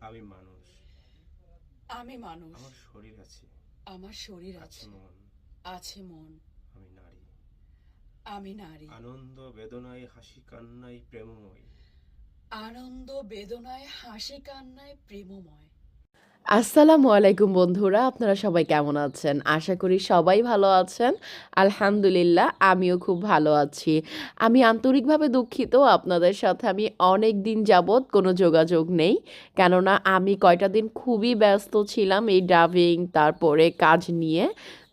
আমি মানুষ। আমি মানুষ। আমার শরীর আছে। আমার শরীর আছে আছে। মন। আছে মন। আমি নারী। আমি নারী। আনন্দ বেদনায় হাসি কান্নায় প্রেমময়। আনন্দ বেদনায় হাসি কান্নায় প্রেমময়। আসসালামু আলাইকুম বন্ধুরা, আপনারা সবাই কেমন আছেন? আশা করি সবাই ভালো আছেন। আলহামদুলিল্লাহ, আমিও খুব ভালো আছি। আমি আন্তরিকভাবে দুঃখিত, আপনাদের সাথে আমি অনেক দিন যাবৎ কোনো যোগাযোগ নেই। কেননা আমি কয়টা দিন খুবই ব্যস্ত ছিলাম এই ডাবিং তারপরে কাজ নিয়ে।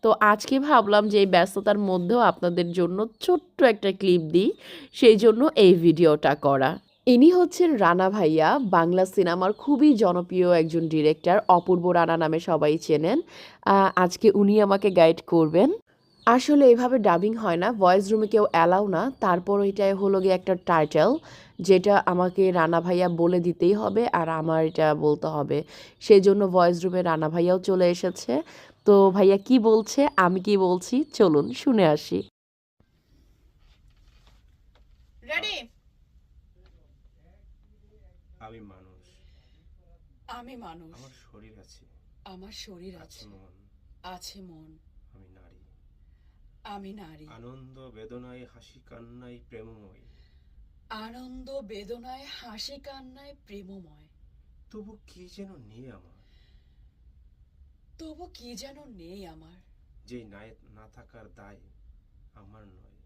তো আজকে ভাবলাম যে এই ব্যস্ততার মধ্যেও আপনাদের জন্য ছোট্ট একটা ক্লিপ দিই, সেই জন্য এই ভিডিওটা করা। ইনি হচ্ছেন রানা ভাইয়া, বাংলা সিনেমার খুবই জনপ্রিয় একজন ডিরেক্টর, অপূর্ব রানা নামে সবাই চেনেন। আজকে উনি আমাকে গাইড করবেন। আসলে এভাবে ডাবিং হয় না, ভয়েস রুমে কেউ অ্যালাউ না। তারপর এটাই হলো গিয়ে একটা টাইটেল, যেটা আমাকে রানা ভাইয়া বলে দিতেই হবে আর আমার এটা বলতে হবে। সেই জন্য ভয়েস রুমে রানা ভাইয়াও চলে এসেছে। তো ভাইয়া কি বলছে, আমি কি বলছি, চলুন শুনে আসি। রেডি। আমি মানুষ। আমি মানুষ। আমার শরীর আছে। আমার শরীর আছে আছে। মন। আছে মন। আমি নারী। আমি নারী। আনন্দ বেদনায় হাসি কান্নায় প্রেমময়। আনন্দ বেদনায় হাসি কান্নায় প্রেমময়। তবু কি যেন নেই আমার, তবু কি যেন নেই আমার, যে না থাকার দায় আমার নয়।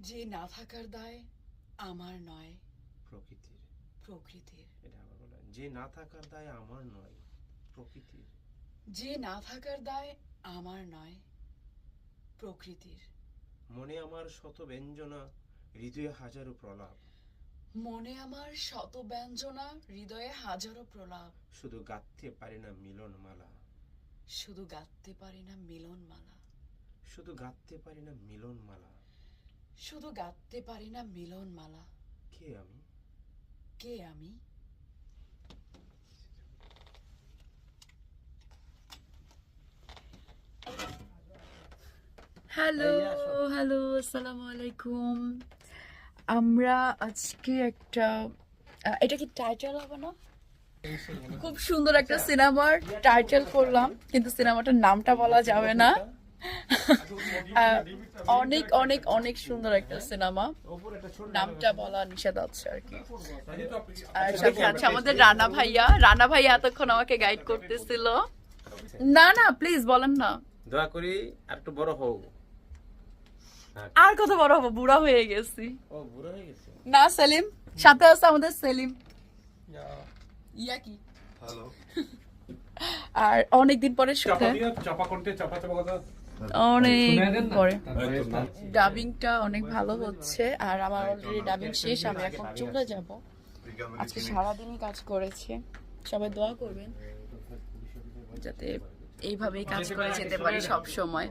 যে না থাকার দায় আমার নয়, প্রকৃতির। প্রকৃতির। এটা আবার বলেন, যে না থাকার দায় আমার নয়, প্রকৃতির। যে না থাকার দায় আমার নয়, প্রকৃতির। মনে আমার শত ব্যঞ্জনা, হৃদয়ে হাজারো প্রলাপ। মনে আমার শত ব্যঞ্জনা, হৃদয়ে হাজারো প্রলাপ। শুধু গাঁথতে পারি না মিলন মালা। শুধু গাঁথতে পারি না মিলনমালা। শুধু গাঁথতে পারি না মিলন মালা। শুধু গাঁথতে পারি না মিলনমালা। কে আমি? কে আমি? হ্যালো, হ্যালো, আসসালামু আলাইকুম। আমরা আজকে একটা এটা কি টাইটেল হবে না? খুব সুন্দর একটা সিনেমার টাইটেল করলাম, কিন্তু সিনেমাটার নামটা বলা যাবে না। অনেক অনেক অনেক সুন্দর একটা সিনেমা, নামটা বলা নিষেধ আছে আর কি। আর সাথে আছে আমাদের রানা ভাইয়া। রানা ভাইয়া এতক্ষণ আমাকে গাইড করতেছিল। না না, প্লিজ বলেন না। দয়া করি আর একটু বড় হও। আর কত বড় হবো, বুড়া হয়ে গেছি। ও বুড়ো হয়ে গেছে। না সেলিম, সাথে আছে আমাদের সেলিম। ইয়া কি হ্যালো। আর অনেকদিন পরে সাথে অনেক পরে ডাবিংটা অনেক ভালো হচ্ছে। আর আমার অলরেডি ডাবিং শেষ, আমি এখন চলে যাব। আজকে সারাদিনই কাজ করেছি। সবাই দোয়া করবেন যাতে এইভাবেই কাজ করে যেতে পারি সব সময়।